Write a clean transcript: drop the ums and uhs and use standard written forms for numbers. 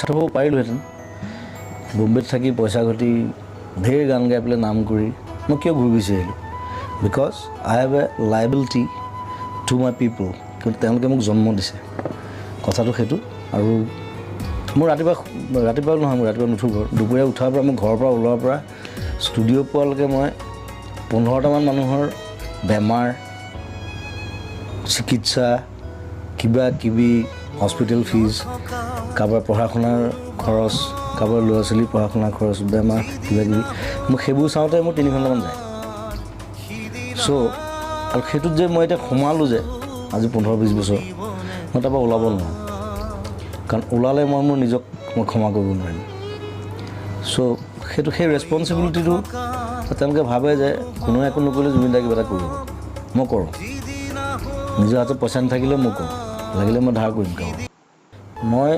set হ'ব পাৰিলোহেঁতেন বম্বেত থাকি পইচা ঘটি ঢেৰ গান গাই পেলাই নাম কৰি মই কিয় ঘূৰি গুচি আহিলোঁ because I have a liability to my পিপল কিন্তু তেওঁলোকে মোক জন্ম দিছে কথাটো সেইটো আৰু মোৰ ৰাতিপুৱা নহয় মোৰ ৰাতিপুৱা নুঠো দুপৰীয়া উঠাৰ পৰা মই ঘৰৰ পৰা ওলোৱাৰ পৰা ষ্টুডিঅ' পোৱালৈকে মই 15টামান মানুহৰ বেমাৰ চিকিৎসা কিবা কিবি হস্পিটেল ফিজ কাৰোবাৰ পঢ়া শুনাৰ খৰচ কাৰোবাৰ ল'ৰা ছোৱালীৰ পঢ়া শুনাৰ খৰচ বেমাৰ কিবা কিবি মোক সেইবোৰ চাওঁতে মোৰ 3 ঘণ্টামান যায় চ' আৰু সেইটোত যে মই এতিয়া সোমালোঁ যে আজি 15-20 বছৰ মই তাৰপৰা ওলাব নোৱাৰোঁ কাৰণ ওলালে মই মোৰ নিজক মই ক্ষমা কৰিব নোৱাৰিম চ' সেইটো সেই ৰেছপনচিবিলিটিটো তেওঁলোকে ভাবে যে কোনোৱে একো নকৰিলে জুবিনদাই কিবা এটা কৰিব মই কৰোঁ নিজৰ হাতত পইচা নাথাকিলে মই কৰোঁ লাগিলে মই ধাৰ কৰিম মই